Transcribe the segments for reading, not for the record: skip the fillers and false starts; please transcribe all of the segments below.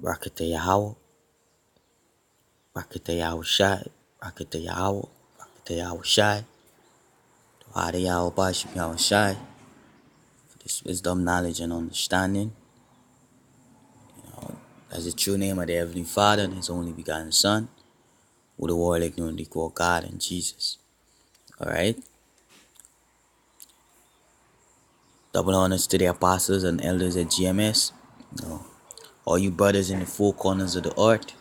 Rakata Yahweh, Rakata Yahushai, Rakata Yahweh, Rakata Yahushai, Father Yahweh Bashim Yahushai, for this wisdom, knowledge, and understanding. As the true name of the Heavenly Father and His only begotten Son, who the world ignorantly called God and Jesus. Alright? Double honors to the apostles and elders at GMS. All you brothers in the four corners of the earth,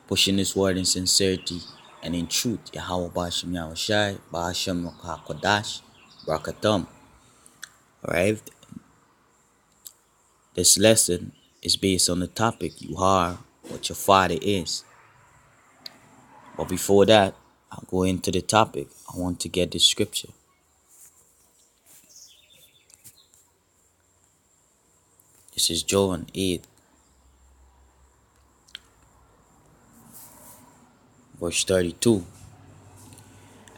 pushing this word in sincerity and in truth. Yahweh Bashim Yahushai, Basham HaKodash, Brakatam. Alright? This lesson is based on the topic, you are what your father is. But before that, I'll go into the topic. I want to get the scripture. This is John 8, verse 32.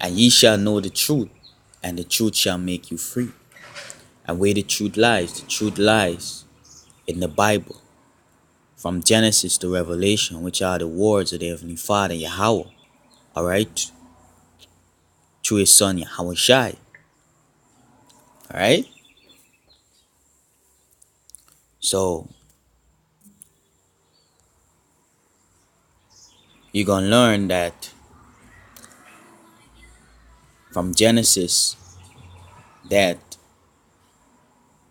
And ye shall know the truth, and the truth shall make you free. And where the truth lies in the Bible. From Genesis to Revelation, which are the words of the Heavenly Father, Yahweh. Alright? Through His Son, Yahweh Shai. Alright? So, you're going to learn that from Genesis that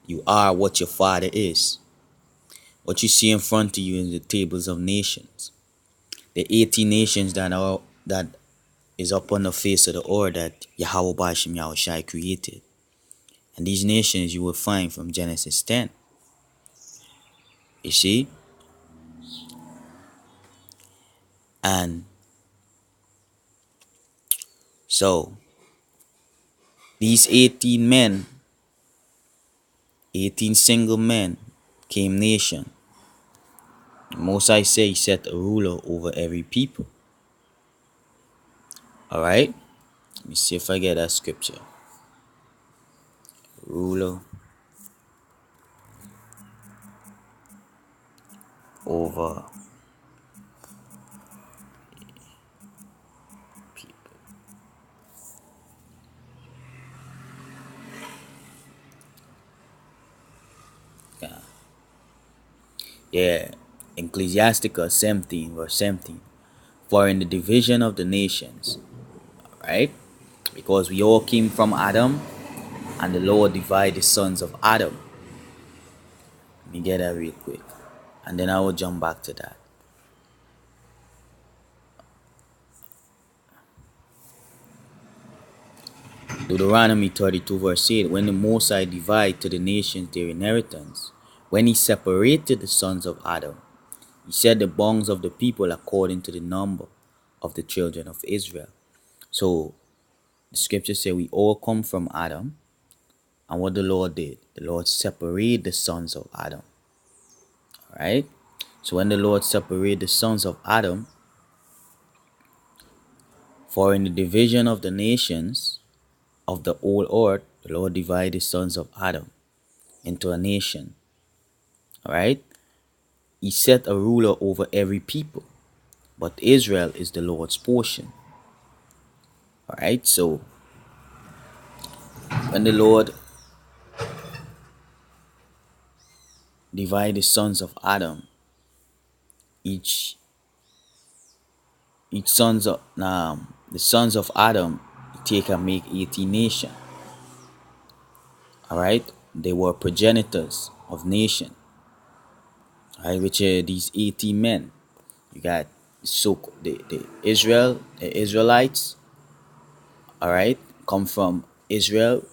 you are what your father is. What you see in front of you is the tables of nations. The 18 nations that is upon the face of the earth that Yahweh Bashim Yahushai created. And these nations you will find from Genesis 10. You see? And so, these 18 men, 18 single men, came nation. Most I say, He set a ruler over every people. Alright? Let me see if I get that scripture. Ruler over people. Yeah. Ecclesiasticus 17, verse 17. For in the division of the nations, right? Because we all came from Adam, and the Lord divided the sons of Adam. Let me get that real quick, and then I will jump back to that. Deuteronomy 32, verse 8. When the Most High divided to the nations their inheritance, when He separated the sons of Adam, He set the bonds of the people according to the number of the children of Israel. So, the scripture says we all come from Adam. And what the Lord did, the Lord separated the sons of Adam. Alright? So when the Lord separated the sons of Adam, for in the division of the nations of the whole earth, the Lord divided the sons of Adam into a nation. Alright? He set a ruler over every people. But Israel is the Lord's portion. Alright? So when the Lord divided the sons of Adam, each sons of the sons of Adam take and make 18 nations. Alright, they were progenitors of nation. Alright, which are these 18 men. You got the Israelites. Alright, come from Israel,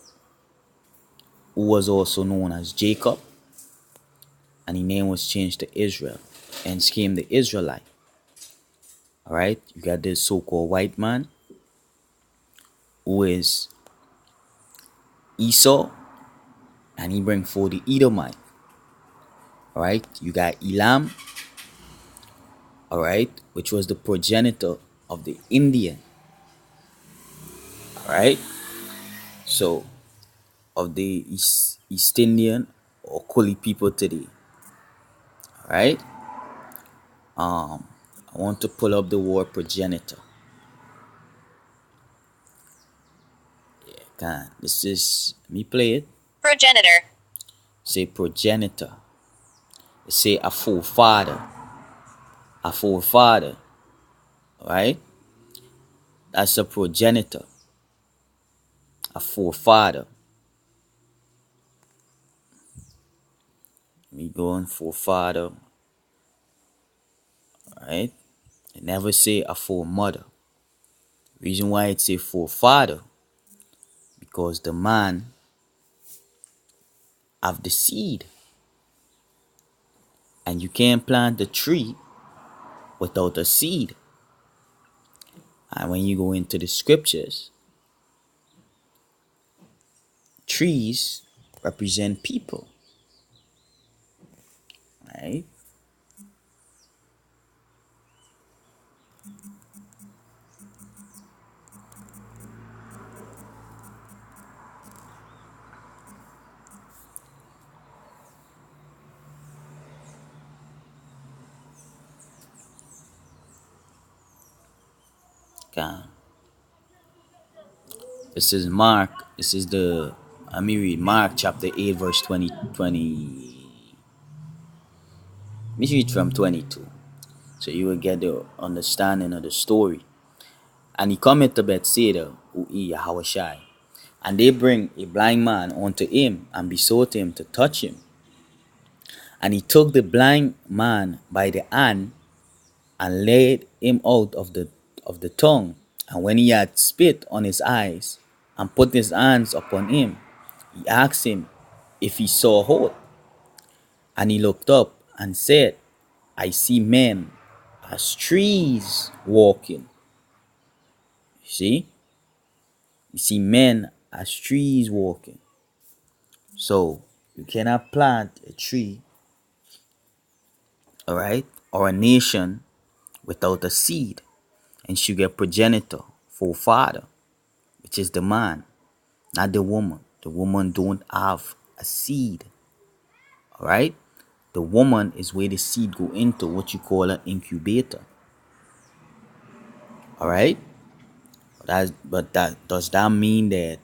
who was also known as Jacob, and his name was changed to Israel, and came the Israelite. Alright, you got this so-called white man, who is Esau, and he bring forth the Edomite. Alright, you got Elam, alright, which was the progenitor of the Indian. Alright, so of the East Indian or Kuli people today. Alright, I want to pull up the word progenitor. Can this is me play it? Progenitor. Say progenitor. Say a forefather. A forefather. Right? That's a progenitor. A forefather. We go on forefather. Right? It never say a foremother. Reason why it's a forefather, because the man have the seed, and you can't plant the tree without a seed. And when you go into the scriptures, trees represent people, right? Okay. This is Mark. This is the, let me read Mark chapter 8, verse 20. Let me read from 22. So you will get the understanding of the story. And he cometh to Bethsaida, who is Yahushai. And they bring a blind man unto him, and besought him to touch him. And he took the blind man by the hand, and laid him out of the tongue. And when he had spit on his eyes, and put his hands upon him, he asked him if he saw aught. And he looked up and said, I see men as trees walking. See? You see men as trees walking. So you cannot plant a tree, all right, or a nation without a seed. And you get progenitor, forefather, which is the man, not the woman. The woman don't have a seed, all right. The woman is where the seed go into, what you call an incubator, all right. But does that mean that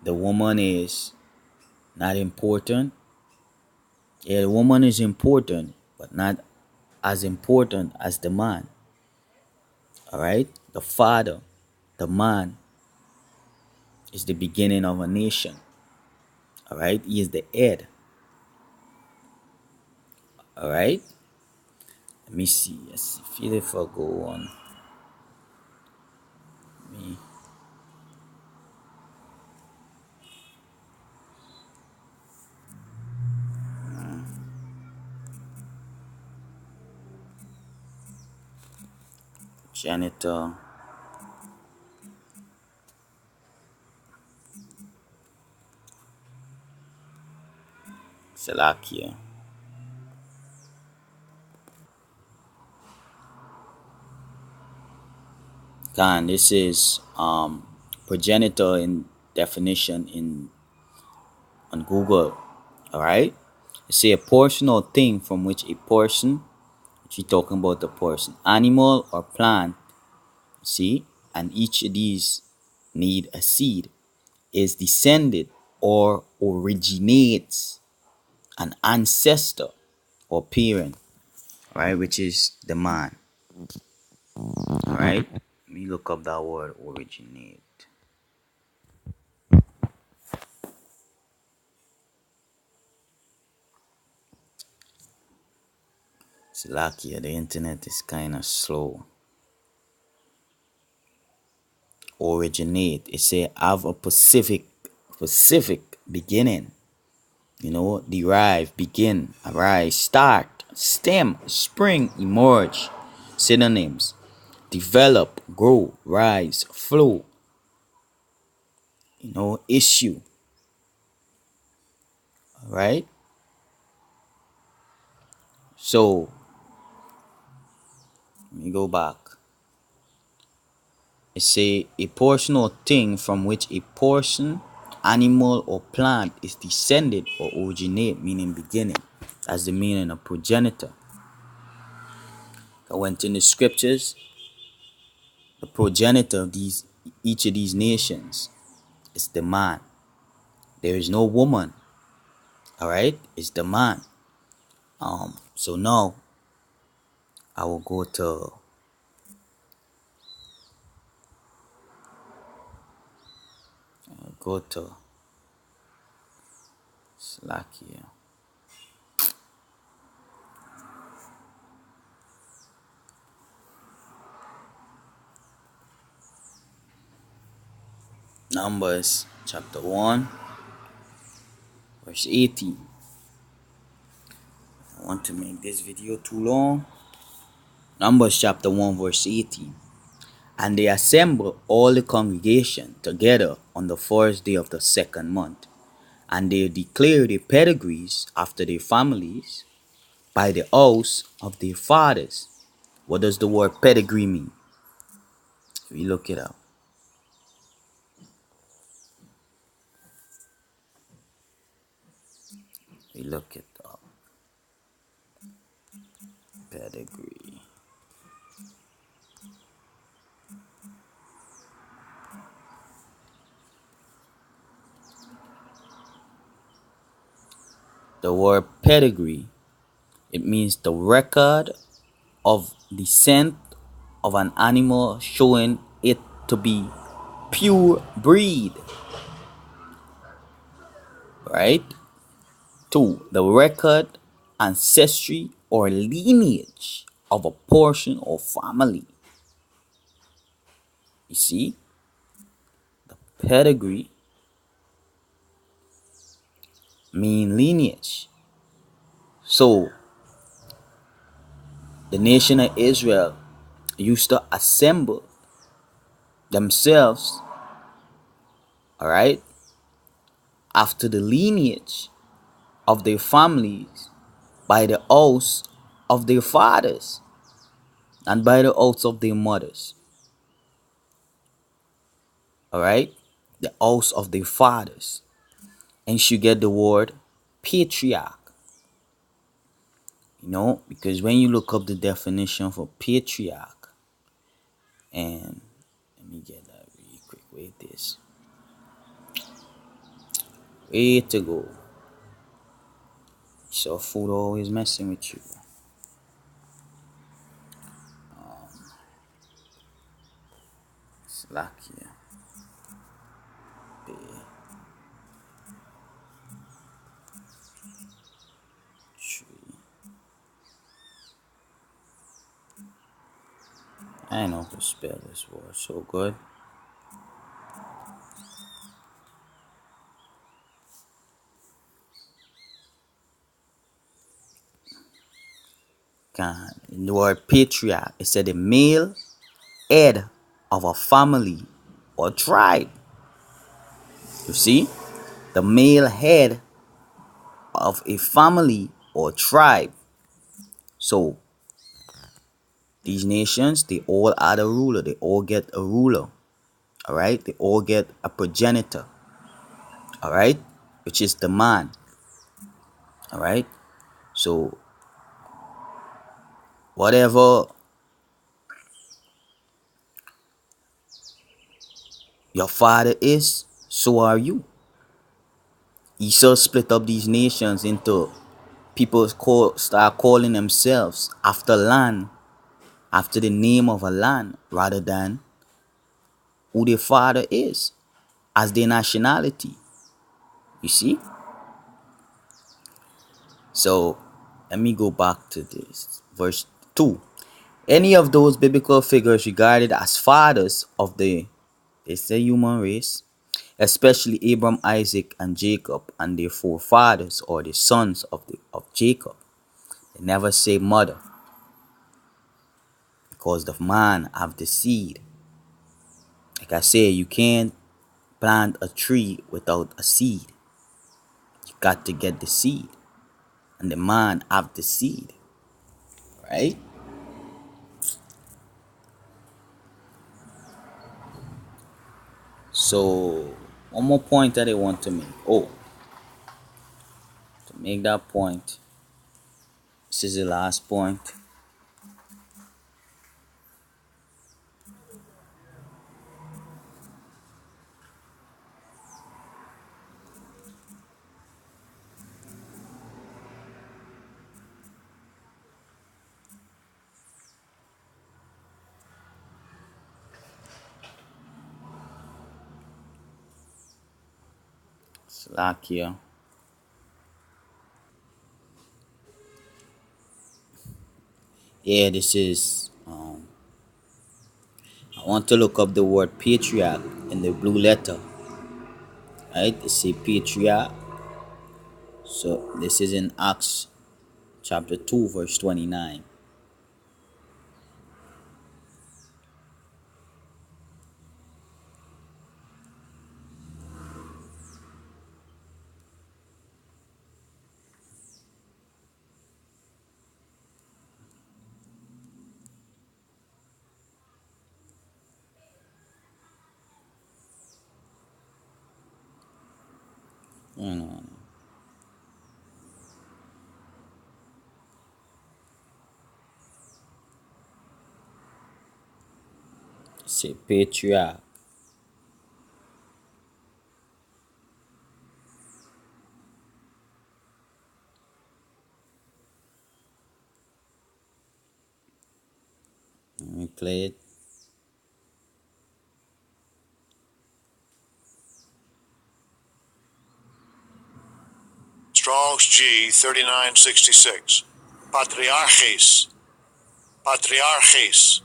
the woman is not important? Yeah, the woman is important, but not as important as the man. All right, the father, the man, is the beginning of a nation. All right, he is the head. All right, let me see. Let's feel if I go on. Me. Janitor. Salakia. Khan, this is progenitor in definition in on Google. All right, say a portion or thing from which a person, which we talking about the person, animal or plant, see, and each of these need a seed, is descended or originates an ancestor or parent, right, which is the man. All right, let me look up that word originate. It's lucky the internet is kind of slow. Originate, it say have a specific beginning. You know, derive, begin, arise, start, stem, spring, emerge. Synonyms: develop, grow, rise, flow. You know, issue. All right. So let me go back. It say a portion or thing from which a person, animal, or plant is descended or originate, meaning beginning. That's the meaning of progenitor. I went in the scriptures. The progenitor of each of these nations is the man. There is no woman. All right, it's the man. So now I will go to Slack here. Numbers chapter 1, verse 18. I want to make this video too long. Numbers chapter 1, verse 18. And they assembled all the congregation together on the first day of the second month, and they declared their pedigrees after their families by the house of their fathers. What does the word pedigree mean? We look it up. We look it up. Pedigree. The word pedigree, it means the record of descent of an animal showing it to be pure breed. Right? 2. The record, ancestry, or lineage of a portion or family. You see? The pedigree mean lineage. So, the nation of Israel used to assemble themselves, all right, after the lineage of their families by the oaths of their fathers and by the oaths of their mothers. All right, the oaths of their fathers. And you get the word patriarch. You know, because when you look up the definition for patriarch, and let me get that really quick. Wait, this. Way to go. So food always messing with you. Slack here. I know how to spell this word so good. God, in the word patriarch, it said the male head of a family or tribe. You see, the male head of a family or tribe. So these nations, they all add a ruler. They all get a ruler. All right, they all get a progenitor. All right, which is the man. All right, so whatever your father is, so are you. Esau split up these nations into people start calling themselves after land, after the name of a land, rather than who their father is as their nationality. You see? So let me go back to this. Verse 2. Any of those biblical figures regarded as fathers of the human race, especially Abraham, Isaac, and Jacob, and their forefathers or the sons of Jacob. They never say mother, because the man have the seed. Like I say, you can't plant a tree without a seed. You got to get the seed, and the man have the seed, right? So one more point that I want to make. To make that point, this is the last point. Slovakia. Yeah, this is. I want to look up the word patriarch in the blue letter. Right? They say patriarch. So this is in Acts chapter 2, verse 29. You know, say patriarch. Let me play it. Strong's G 3966. Patriarches. Patriarches.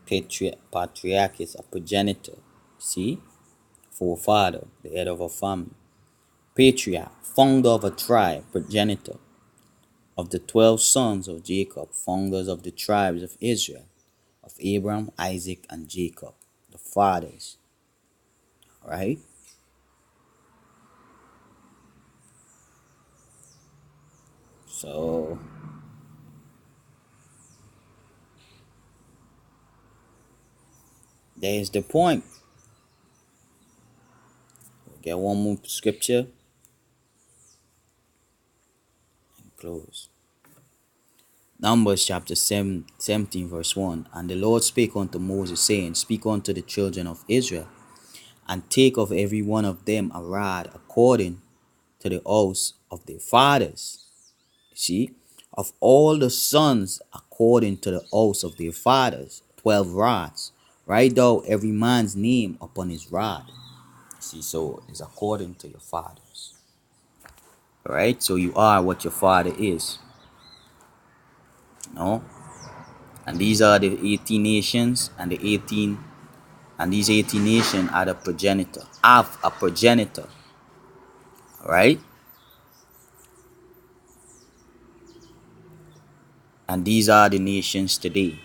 Patriarch is a progenitor. See? Forefather, the head of a family. Patriarch, founder of a tribe, progenitor of the 12 sons of Jacob, founders of the tribes of Israel, of Abraham, Isaac, and Jacob, the fathers. Right? So there's the point. We'll get one more scripture and close. Numbers chapter 7, 17, verse 1. And the Lord spake unto Moses, saying, Speak unto the children of Israel, and take of every one of them a rod according to the house of their fathers. See, of all the sons according to the house of their fathers, 12 rods. Write thou every man's name upon his rod. See, so it's according to your fathers. Right? So you are what your father is. No? And these are the 18 nations, and these 18 nations are the progenitor. Have a progenitor. Right? And these are the nations today.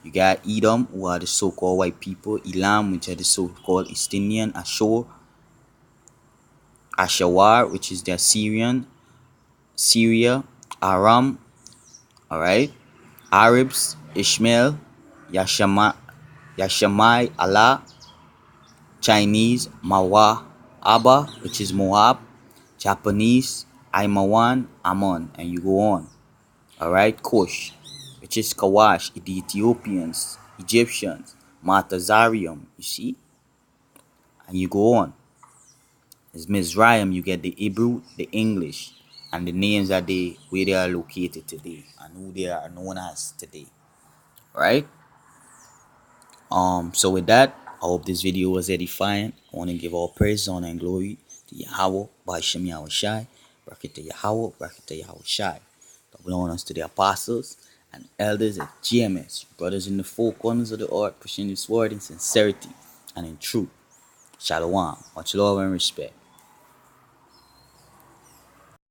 You got Edom, who are the so-called white people, Elam, which are the so-called East Indian, Ashur, Ashawar, which is the Assyrian, Syria, Aram, alright, Arabs, Ishmael, Yashamai, Allah, Chinese, Mawa, Abba, which is Moab, Japanese, Aimawan, Ammon, and you go on. Alright, Kush, which is Kawash, the Ethiopians, Egyptians, Matazarium, you see? And you go on. It's Mizraim, you get the Hebrew, the English, and the names that where they are located today and who they are known as today. Right? So with that, I hope this video was edifying. I want to give all praise, honor, and glory to Yahweh, Ba'ashem Yahweh Shai, bracket to Yahweh, bracket to Yahweh Shai. Double honors to the apostles and elders at GMS, brothers in the four corners of the earth, pushing this word in sincerity and in truth. Shalom, much love and respect.